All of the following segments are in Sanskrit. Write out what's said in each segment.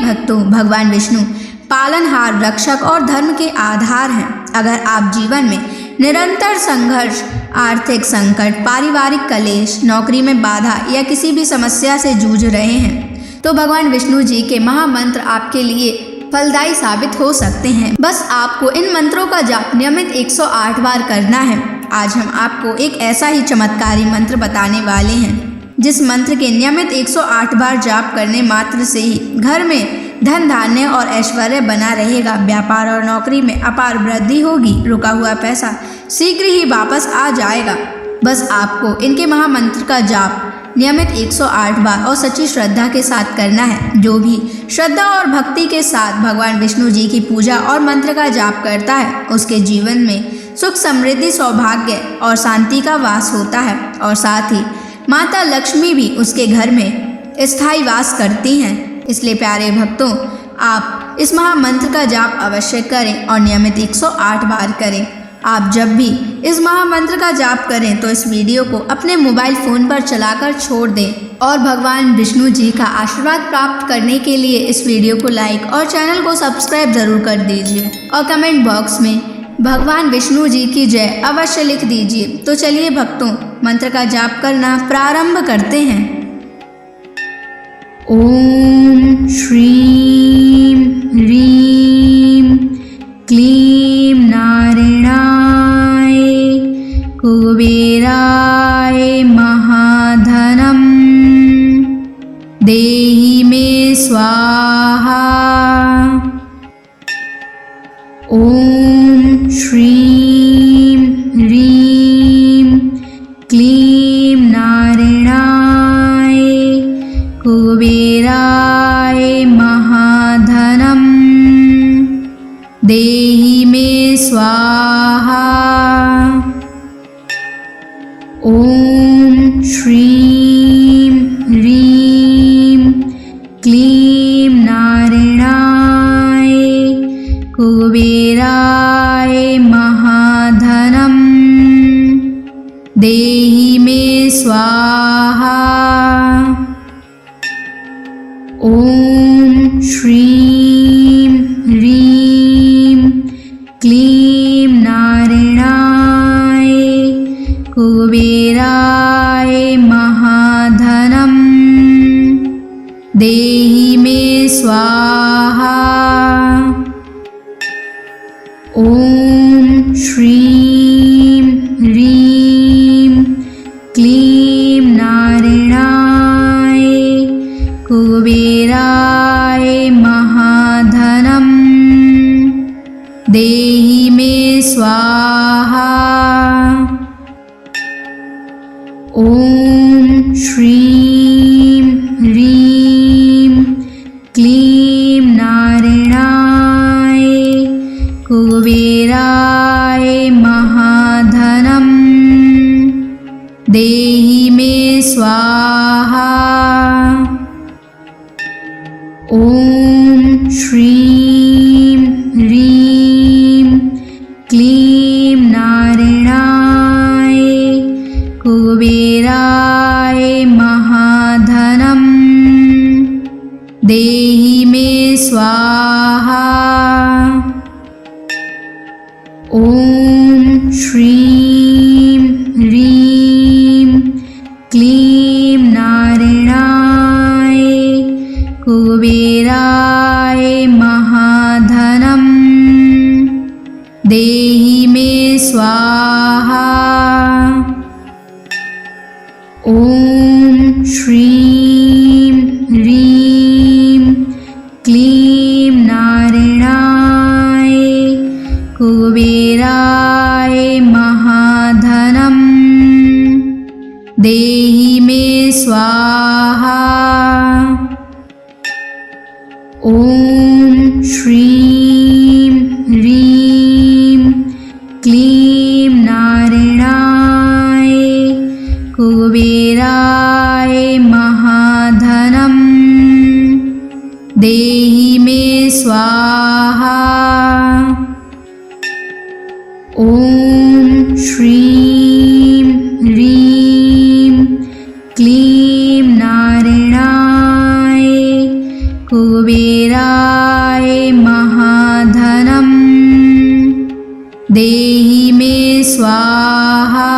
भक्तों, भगवान विष्णु पालनहार, रक्षक और धर्म के आधार हैं। अगर आप जीवन में निरंतर संघर्ष, आर्थिक संकट, पारिवारिक कलेश, नौकरी में बाधा या किसी भी समस्या से जूझ रहे हैं तो भगवान विष्णु जी के महामंत्र आपके लिए फलदायी साबित हो सकते हैं। बस आपको इन मंत्रों का जाप नियमित 108 बार करना है। आज हम आपको एक ऐसा ही चमत्कारी मंत्र बताने वाले हैं जिस मंत्र के नियमित 108 बार जाप करने मात्र से ही घर में धन धान्य और ऐश्वर्य बना रहेगा। व्यापार और नौकरी में अपार वृद्धि होगी। रुका हुआ पैसा शीघ्र ही वापस आ जाएगा। बस आपको इनके महामंत्र का जाप नियमित 108 बार और सच्ची श्रद्धा के साथ करना है। जो भी श्रद्धा और भक्ति के साथ भगवान विष्णु जी की पूजा और मंत्र का जाप करता है उसके जीवन में सुख, समृद्धि, सौभाग्य और शांति का वास होता है और साथ ही माता लक्ष्मी भी उसके घर में स्थायी वास करती हैं। इसलिए प्यारे भक्तों, आप इस महामंत्र का जाप अवश्य करें और नियमित 108 बार करें। आप जब भी इस महामंत्र का जाप करें तो इस वीडियो को अपने मोबाइल फ़ोन पर चलाकर छोड़ दें और भगवान विष्णु जी का आशीर्वाद प्राप्त करने के लिए इस वीडियो को लाइक और चैनल को सब्सक्राइब ज़रूर कर दीजिए और कमेंट बॉक्स में भगवान विष्णु जी की जय अवश्य लिख दीजिए। तो चलिए भक्तों, मंत्र का जाप करना प्रारंभ करते हैं। ओम श्रीं ह्रीं क्लीं नारायणाय कुबेराय महाधनं देहि मे स्वाहा। ओम श्रीं ह्रीं क्लीं नारायणाय कुबेराय महाधनं देहि मे स्वाहा। ओम श्रीं ह्रीं क्लीं नारायणाय कुबेराय महाधनं देहि मे स्वाहा। ओम श्रीं ह्रीं क्लीं नारायणाय कुबेराय महाधनं देहि मे स्वाहा। ओम श्रीं ह्रीं क्लीं नारायणाय कुबेराय महाधनं देहि मे स्वाहा। ओम श्रीं ह्रीं क्लीं नारायणाय कुबेराय महाधनं देहि मे स्वाहा। ओम श्रीं ह्रीं क्लीं नारायणाय कुबेराय महाधनं देहि मे स्वाहा। ओम श्रीं ह्रीं क्लीं नारायणाय कुबेराय महाधनं देहि मे स्वाहा। ओम श्रीं ह्रीं क्लीं नारायणाय कुबेराय महाधनं देहि मे स्वाहा। ओम श्रीं ह्रीं क्लीं नारायणाय कुबेराय महाधनं देहि मे स्वाहा। ओम श्रीं ह्रीं क्लीं नारायणाय कुबेराय स्वाहा।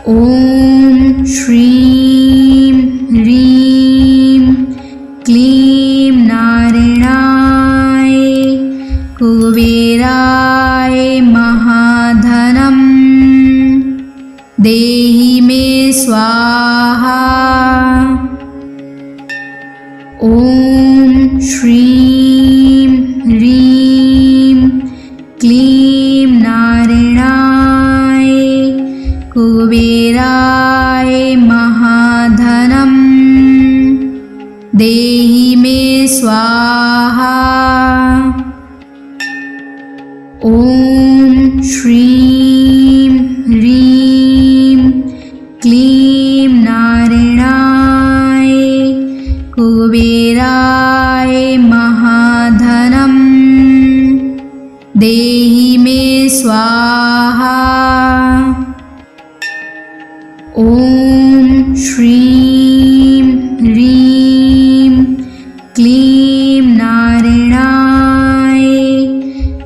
ॐ श्रीं ह्रीं क्लीं नारायणाय कुबेराय महाधनं देहि मे स्वाहा। ॐ श्रीं ह्रीं क्लीं नारायणाय कुबेराय महाधनं देहि मे स्वाहा। ॐ श्रीं ह्रीं क्लीं नारायणाय कुबेराय महाधनं देहि मे स्वाहा। ॐ श्रीं ह्रीं क्लीं नारायणाय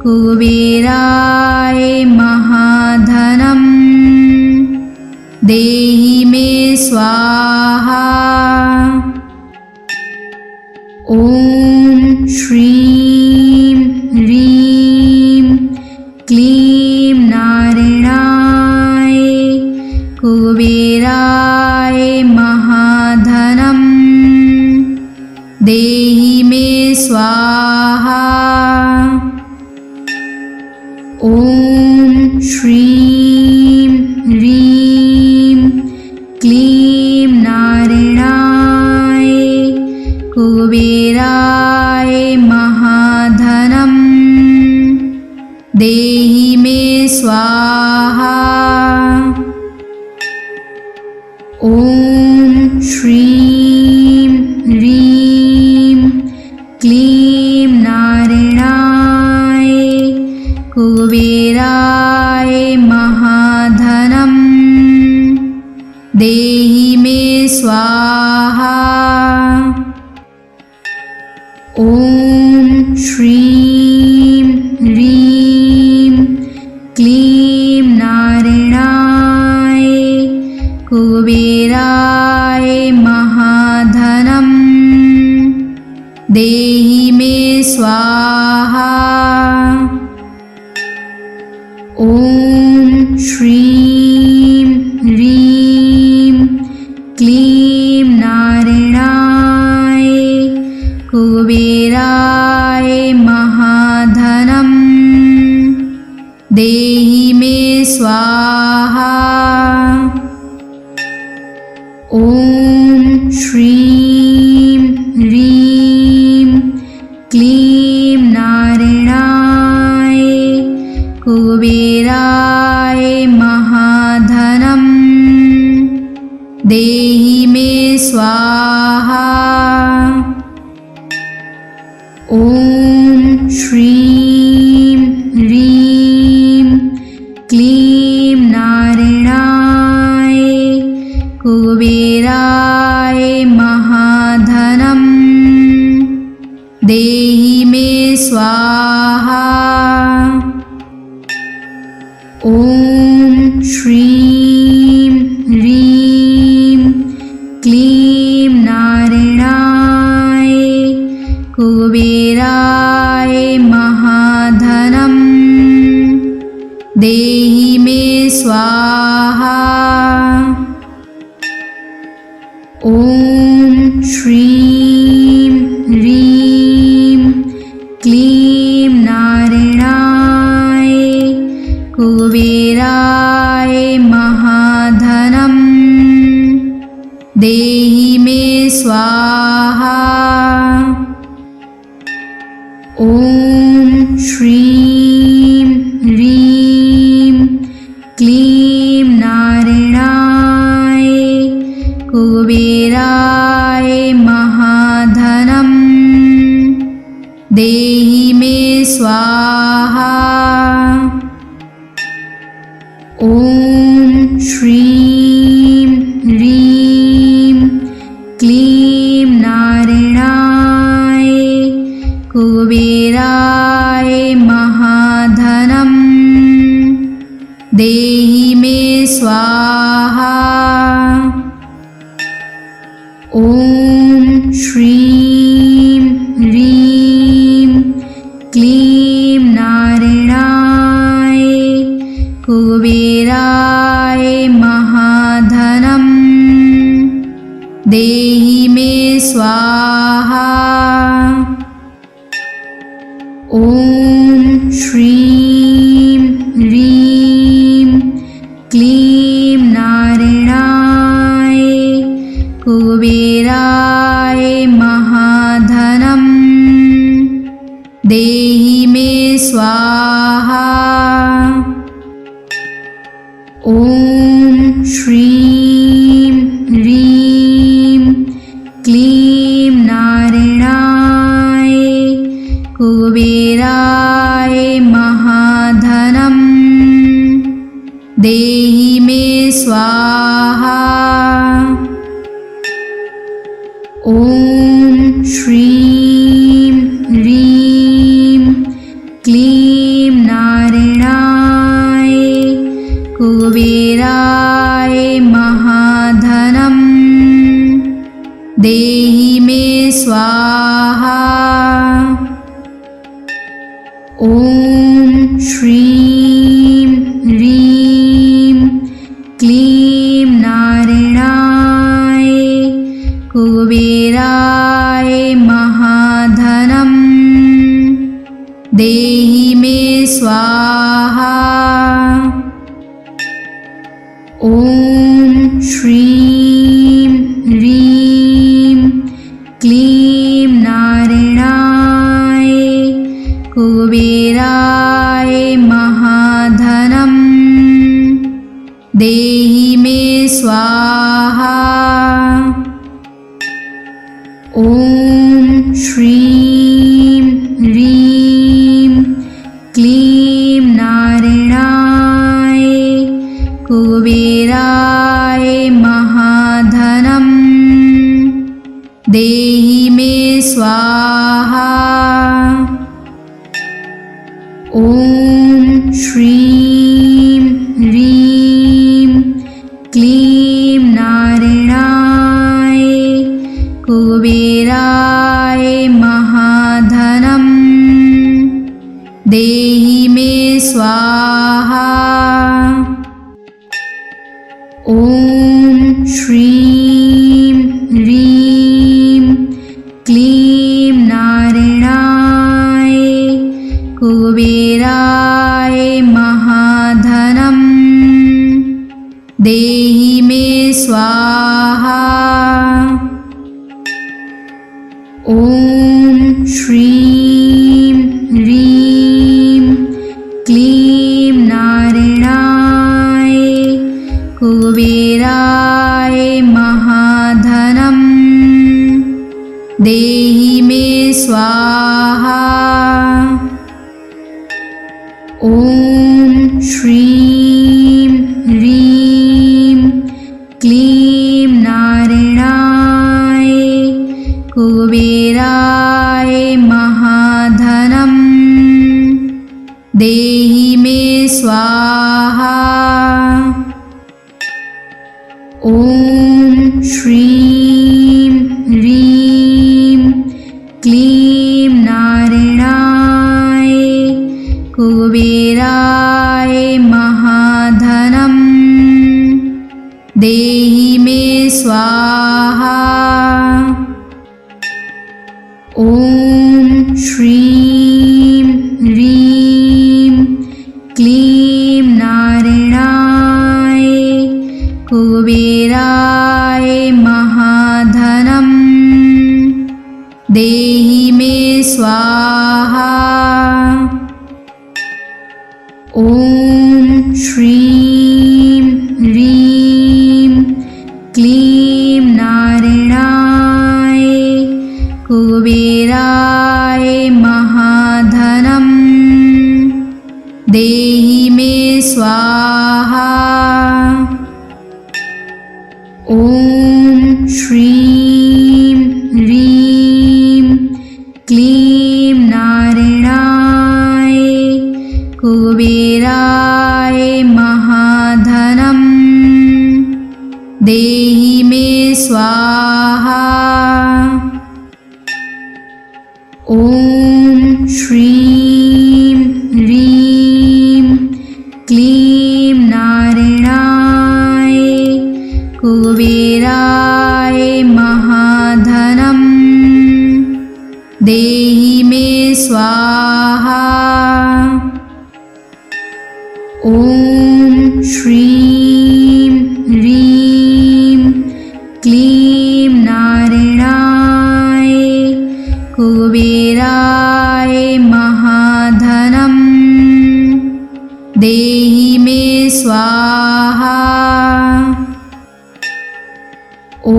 कुबेराय महाधनं देहि मे स्वाहा। ॐ श्रीं ह्रीं क्लीं नारायणाय कुबेराय महाधनं देहि मे स्वाहा। ॐ श्रीं ह्रीं क्लीं नारायणाय कुबेराय महाधनं देहि मे स्वाहा। ॐ श्रीं ह्रीं क्लीं नारायणाय कुबेराय महाधनं देहि मे स्वाहा। ॐ श्रीं ह्रीं क्लीं नारायणाय कुबेराय महाधनं देहि मे स्वाहा। ॐ श्रीं ह्रीं क्लीं नारायणाय कुबेराय महाधनं देहि मे स्वाहा। ॐ श्रीं ह्रीं क्लीं नारायणाय कुबेराय महाधनं देहि मे स्वाहा। ॐ श्रीं ह्रीं क्लीं नारायणाय कुबेराय महाधनं देहि मे स्वाहा। ॐ श्रीं ह्रीं क्लीं नारायणाय कुबेराय महाधनं देहि मे स्वाहा। ॐ श्रीं ह्रीं क्लीं नारायणाय कुबेराय महाधनं देहि मे स्वाहा। ॐ श्रीं ह्रीं क्लीं नारायणाय कुबेराय महाधनं देहि मे स्वाहा। ॐ श्रीं ह्रीं क्लीं नारायणाय कुबेराय महाधनं देहि मे स्वाहा। ॐ श्रीं ह्रीं क्लीं नारायणाय कुबेराय महाधनं देहि मे स्वाहा। ॐ श्रीं ह्रीं क्लीं नारायणाय कुबेराय महाधनं देहि मे स्वाहा। ॐ श्रीं ह्रीं क्लीं नारायणाय कुबेराय महाधनं देहि मे स्वाहा। ॐ श्रीं ह्रीं क्लीं नारायणाय कुबेराय महाधनं देहि मे स्वाहा। ॐ श्रीं ह्रीं क्लीं नारायणाय कुबेराय महाधनं देहि मे स्वाहा। ॐ श्रीं ह्रीं क्लीं नारायणाय कुबेराय महाधनं देहि मे स्वाहा। ॐ श्रीं ह्रीं क्लीं नारायणाय कुबेराय महाधनं देहि मे स्वाहा। ॐ श्रीं ह्रीं क्लीं नारायणाय कुबेराय महाधनं देहि मे स्वाहा। ॐ श्रीं ह्रीं क्लीं नारायणाय कुबेराय महाधनं देहि मे स्वाहा। ॐ श्रीं ह्रीं क्लीं नारायणाय कुबेराय महाधनं देहि मे स्वाहा। ॐ श्रीं ह्रीं क्लीं नारायणाय कुबेराय महाधनं देहि मे स्वाहा। ॐ श्रीं ह्रीं क्लीं नारायणाय कुबेराय महाधनं देहि मे स्वाहा। ॐ श्रीं ह्रीं क्लीं नारायणाय कुबेराय महाधनं देहि मे स्वाहा। ॐ श्रीं ह्रीं क्लीं नारायणाय कुबेराय महाधनं देहि मे स्वाहा। ॐ श्रीं ह्रीं क्लीं नारायणाय कुबेराय महाधनम् देहि मे स्वाहा। ॐ श्रीं ह्रीं क्लीं नारायणाय कुबेराय महाधनम् देहि मे स्वाहा। ॐ श्रीं ह्रीं क्लीं नारायणाय कुबेराय महाधनम् देहि मे स्वाहा। ॐ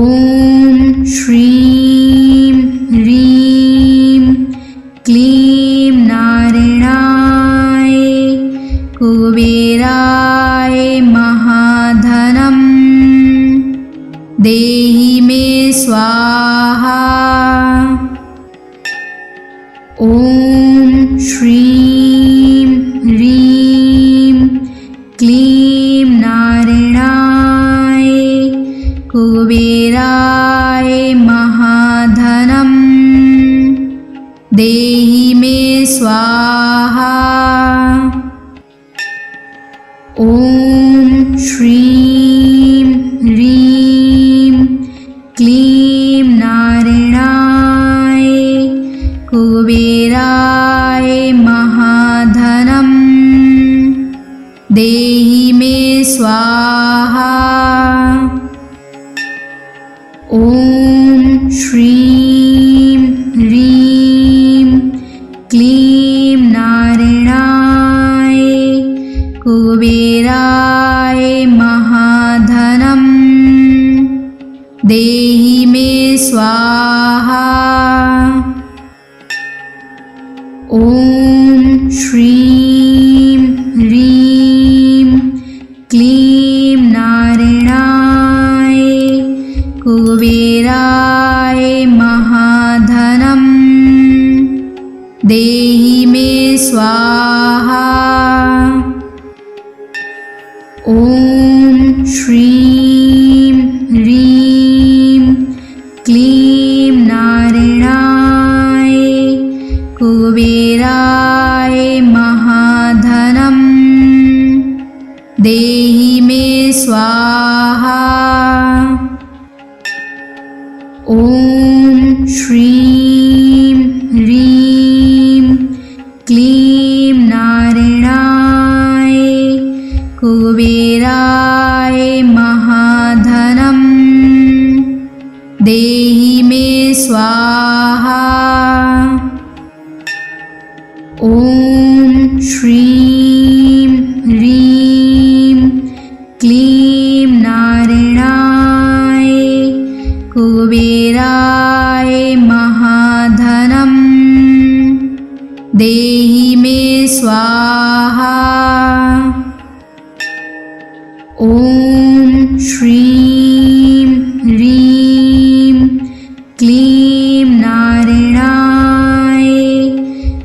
श्रीं ह्रीं क्लीं नारायणाय कुबेराय महाधनम् देहि मे स्वाहा। ॐ श्रीं ह्रीं क्लीं नारायणाय कुबेराय महाधनम् देहि मे स्वाहा। ॐ श्रीं ह्रीं क्लीं नारायणाय कुबेराय महाधनम् देहि मे स्वाहा। ॐ श्रीं ह्रीं क्लीं नारायणाय कुबेराय महाधनम् देहि मे स्वाहा। ॐ श्रीं ह्रीं क्लीं नारायणाय कुबेराय महाधनम् देहि मे स्वाहा। ॐ श्रीं ह्रीं क्लीं नारायणाय कुबेराय महाधनम् देहि मे स्वाहा। ॐ श्रीं ह्रीं क्लीं नारायणाय कुबेराय महाधनम् देहि मे स्वाहा। ॐ श्रीं ह्रीं क्लीं नारायणाय कुबेराय महाधनम् देहि मे स्वाहा। ॐ श्रीं ह्रीं क्लीं नारायणाय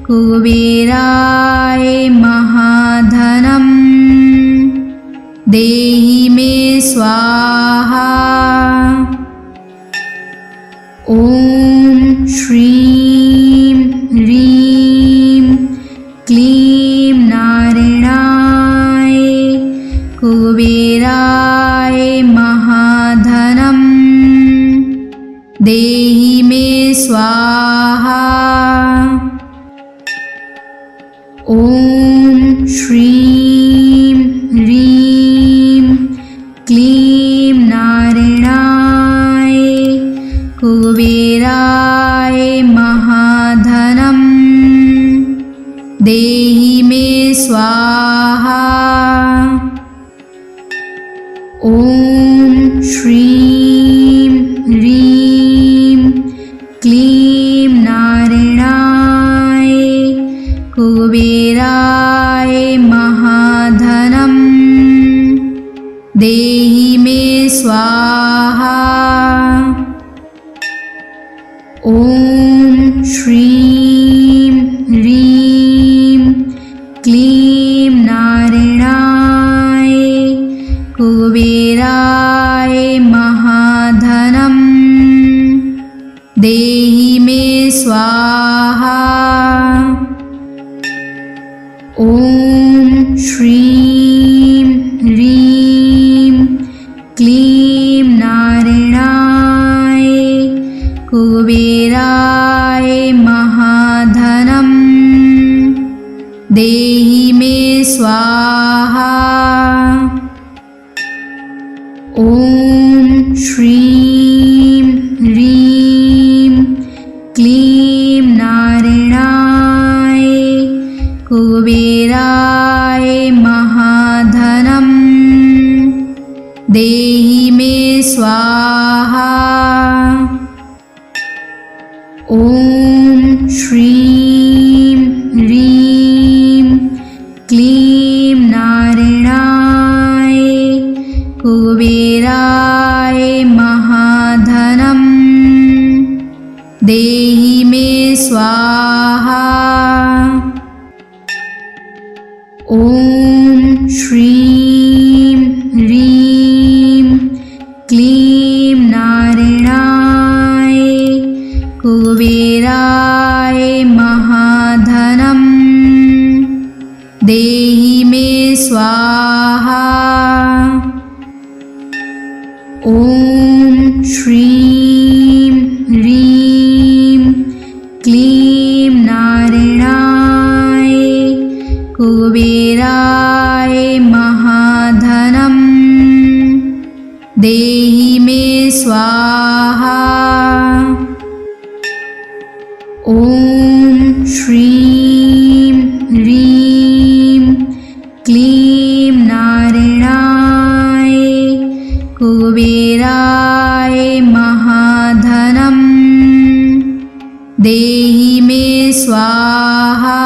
कुबेराय महाधनम् देहि मे स्वाहा। ॐ श्रीं ह्रीं क्लीं नारायणाय कुबेराय महाधनम् देहि मे स्वाहा। ॐ श्रीं ह्रीं क्लीं नारायणाय कुबेराय महाधनम् देहि मे स्वाहा। ॐ श्रीं ह्रीं क्लीं नारायणाय कुबेराय महाधनम् देहि मे स्वाहा। ॐ श्रीं ह्रीं क्लीं नारायणाय ॐ श्रीं ह्रीं क्लीं नारायणाय कुबेराय महाधनं देहि मे स्वाहा। ॐ श्रीं ह्रीं क्लीं नारायणाय कुबेराय महाधनं देहि मे स्वाहा। ॐ श्रीं ह्रीं क्लीं नारायणाय कुबेराय महाधनं देहि मे स्वाहा। ॐ श्रीं ह्रीं क्लीं नारायणाय कुबेराय महाधनं देहि मे स्वाहा। ॐ श्रीं ह्रीं क्लीं नारायणाय कुबेराय महाधनं देहि मे स्वाहा।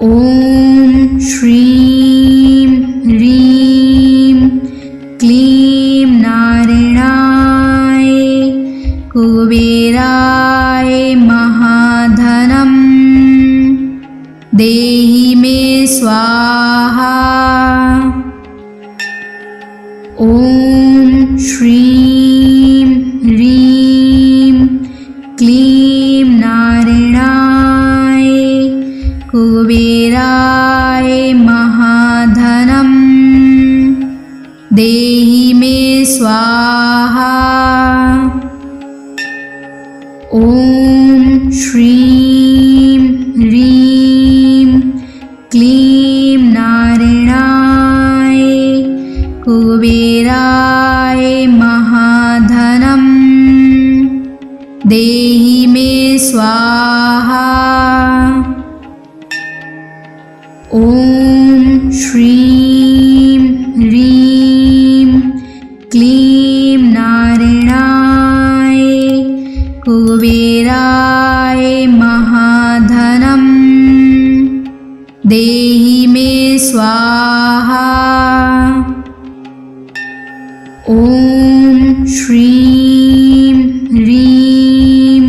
ॐ श्रीं ह्रीं क्लीं नारायणाय कुबेराय महाधनं देहि मे स्वाहा। ॐ श्रीं ह्रीं क्लीं नारायणाय कुबेराय महाधनं देहि मे स्वाहा। ॐ श्रीं ह्रीं क्लीं नारायणाय कुबेराय महाधनं देहि मे स्वाहा। ॐ श्रीं ह्रीं क्लीं नारायणाय कुबेराय महाधनं देहि मे स्वाहा। ॐ श्रीं ह्रीं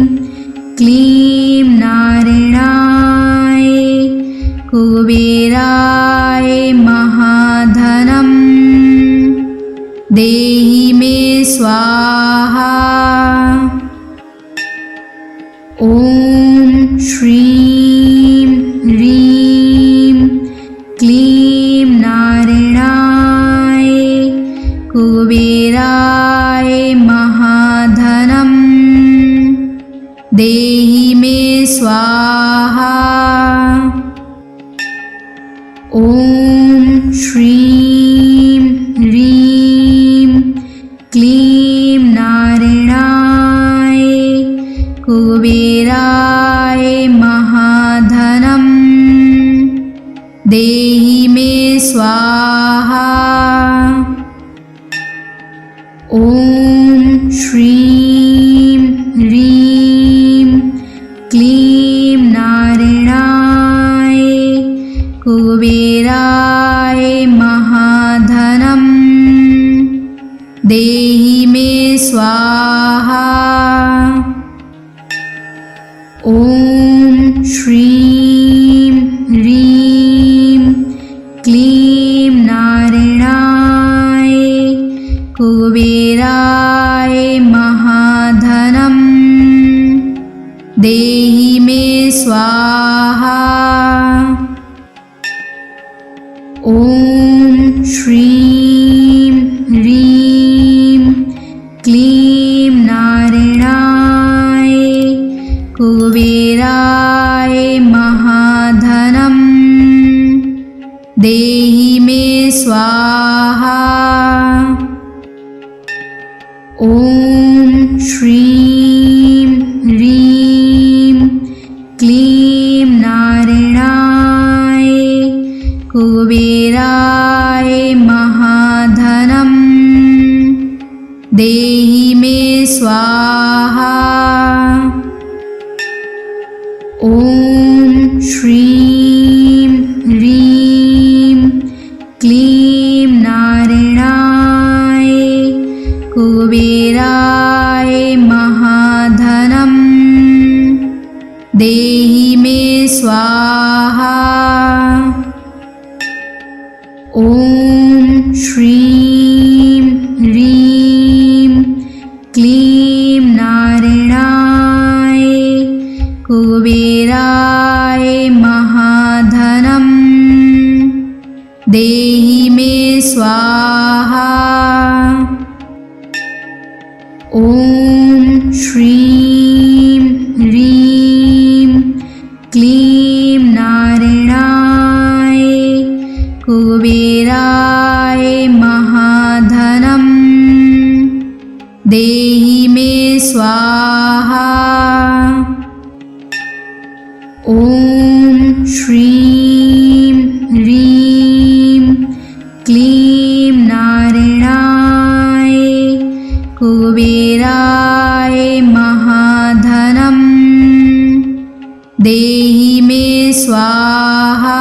क्लीं नारायणाय कुबेराय महाधनं देहि मे स्वाहा। ॐ श्रीं ह्रीं क्लीं नारायणाय कुबेराय महाधनं देहि मे स्वाहा। ॐ श्रीं ह्रीं क्लीं नारायणाय कुबेराय महाधनं देहि मे स्वाहा। ॐ श्रीं ह्रीं क्लीं नारायणाय कुबेराय महाधनं देहि मे स्वाहा। ॐ श्रीं ह्रीं क्लीं नारायणाय कुबेराय महाधनं देहि मे स्वाहा। ॐ श्रीं ह्रीं क्लीं नारायणाय कुबेराय महाधनं देहि मे स्वाहा। ॐ श्रीं ह्रीं क्लीं नारायणाय कुबेराय महाधनं देहि मे स्वाहा। ॐ श्रीं ह्रीं क्लीं नारायणाय कुबेराय महाधनं देहि मे स्वाहा। ॐ श्रीं ह्रीं क्लीं नारायणाय कुबेराय महाधनं देहि मे स्वाहा। ॐ श्रीं ह्रीं क्लीं नारायणाय कुबेराय महाधनं देहि मे स्वाहा। ॐ श्रीं ह्रीं क्लीं नारायणाय कुबेराय महाधनं देहि मे स्वाहा।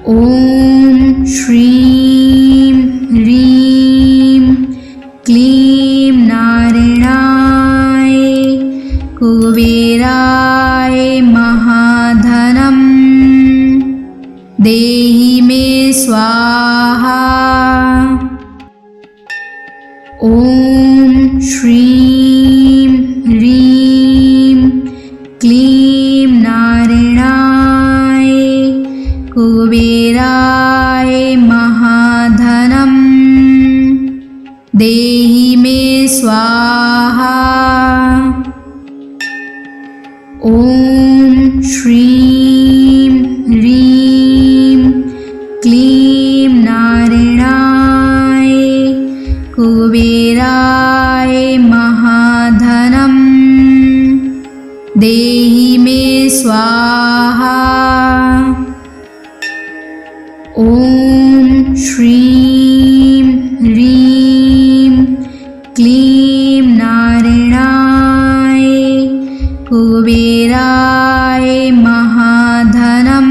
ॐ श्रीं ह्रीं क्लीं नारायणाय कुबेराय महाधनं देहि मे स्वाहा। ॐ श्रीं ह्रीं क्लीं नारायणाय कुबेराय महाधनं देहि मे स्वाहा। ॐ श्रीं ह्रीं क्लीं नारायणाय कुबेराय महाधनं देहि मे स्वाहा। ॐ श्रीं ह्रीं क्लीं नारायणाय कुबेराय महाधनं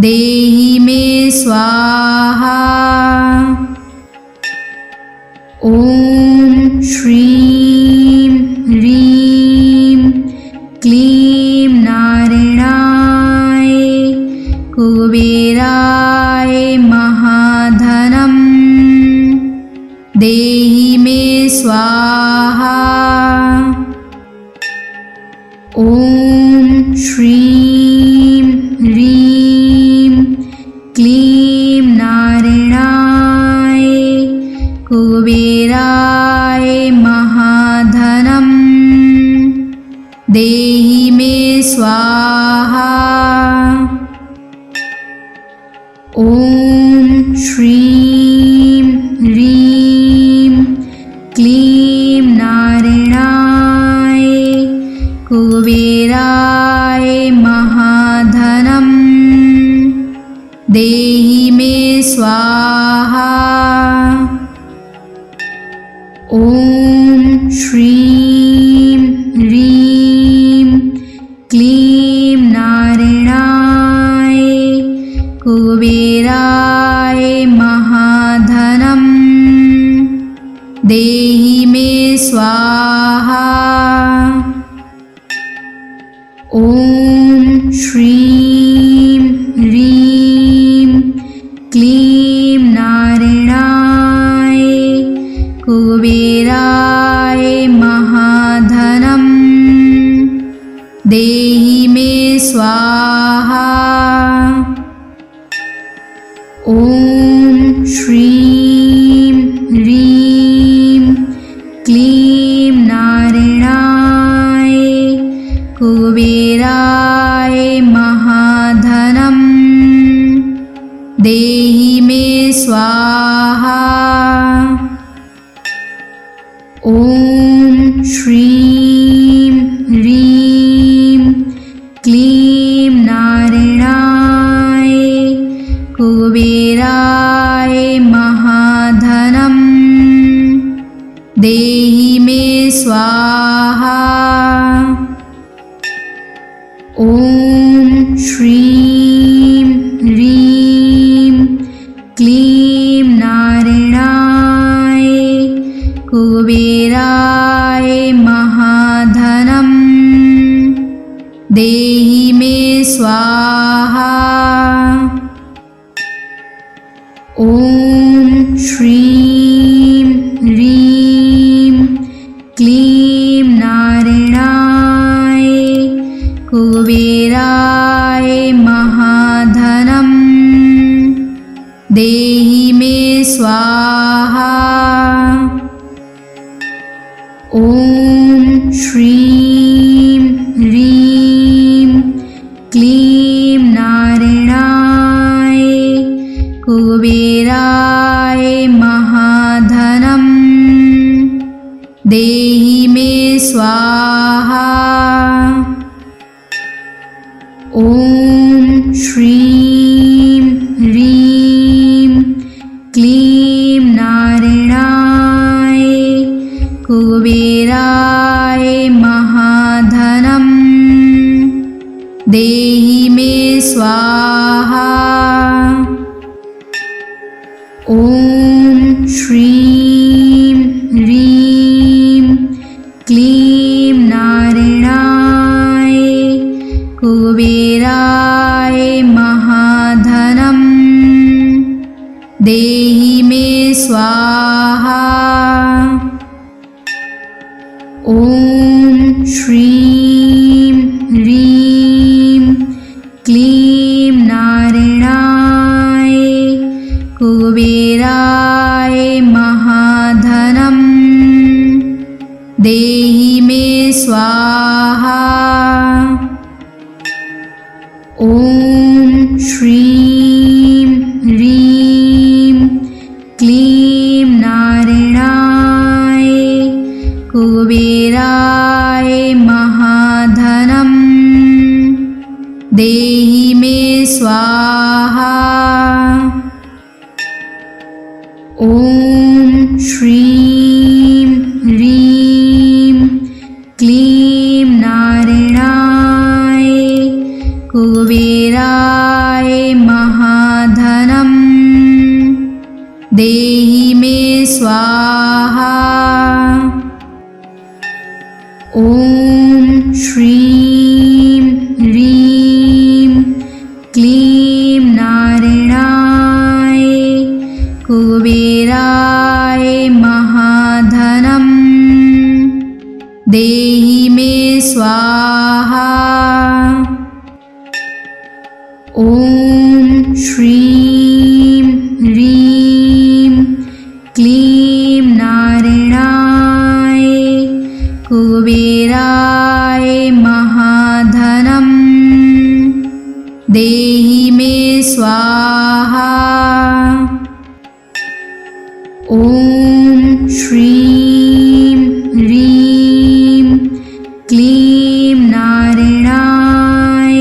देहि मे स्वाहा। ॐ श्रीं ह्रीं क्लीं नारायणाय कुबेराय महाधनं देहि मे स्वाहा। ॐ श्रीं ह्रीं क्लीं नारायणाय कुबेराय महाधनं देहि मे स्वाहा। ॐ श्रीं ह्रीं क्लीं नारायणाय कुबेराय महाधनं देहि मे स्वाहा। ॐ श्रीं ह्रीं क्लीं नारायणाय कुबेराय महाधनं देहि मे स्वाहा। ॐ श्रीं ह्रीं क्लीं नारायणाय कुबेराय महाधनं देहि मे स्वाहा। ॐ श्रीं ह्रीं क्लीं नारायणाय कुबेराय महाधनं देहि मे स्वाहा। ॐ श्रीं ह्रीं क्लीं नारायणाय कुबेराय महाधनं देहि मे स्वाहा। ॐ श्रीं ह्रीं क्लीं नारायणाय कुबेराय महाधनं देहि मे स्वाहा। ॐ श्रीं ह्रीं क्लीं नारायणाय कुबेराय महाधनं देहि मे स्वाहा। ॐ श्रीं ह्रीं क्लीं नारायणाय कुबेराय महाधनं देहि मे स्वाहा। ॐ श्रीं ह्रीं क्लीं नारायणाय कुबेराय महाधनं देहि मे स्वाहा। ॐ श्रीं ह्रीं क्लीं नारायणाय कुबेराय महाधनं देहि मे स्वाहा। ॐ श्रीं ह्रीं क्लीं नारायणाय कुबेराय महाधनं देहि मे स्वाहा। ॐ श्रीं ह्रीं क्लीं नारायणाय कुबेराय महाधनं देहि मे स्वाहा। ॐ श्रीं ह्रीं क्लीं नारायणाय कुबेराय महाधनं देहि मे स्वाहा। ॐ श्रीं ह्रीं क्लीं नारायणाय कुबेराय महाधनं देहि मे स्वाहा। ॐ श्रीं ह्रीं क्लीं नारायणाय कुबेराय महाधनं देहि मे स्वाहा। ॐ श्रीं ह्रीं क्लीं नारायणाय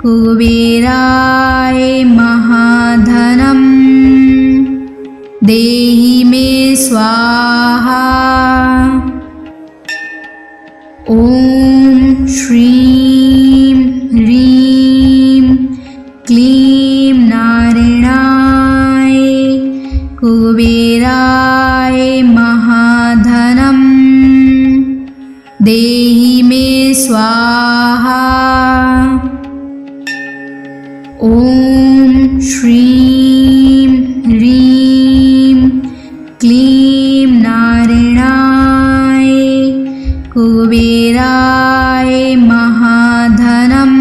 कुबेराय महाधनं देहि मे स्वाहा। ॐ श्रीं ह्रीं क्लीं नारायणाय कुबेराय महाधनं देहि मे स्वाहा। ॐ श्रीं ह्रीं क्लीं नारायणाय कुबेराय महाधनं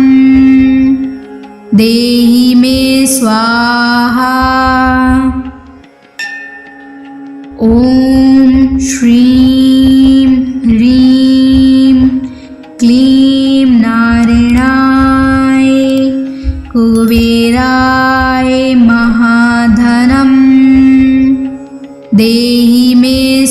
देहि मे स्वाहा। ॐ श्रीं ह्रीं क्लीं नारायणाय कुबेराय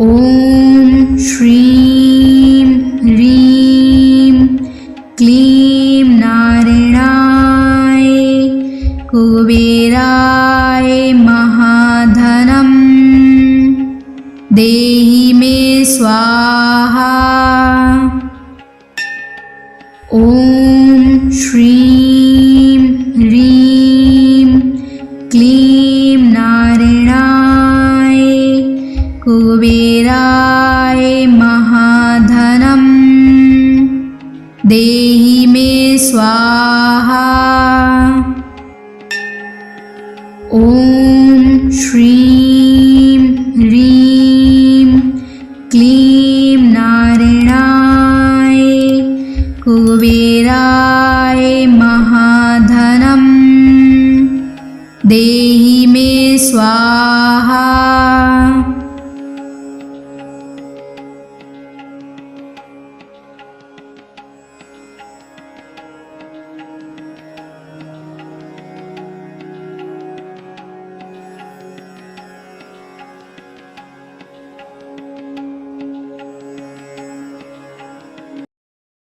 ॐ श्रीं ह्रीं क्लीं नारायणाय कुबेराय महाधनं देहि मे स्वाहा। ॐ श्रीं ह्रीं क्लीं नारायणाय कुबेराय महाधनं देहि मे स्वाहा।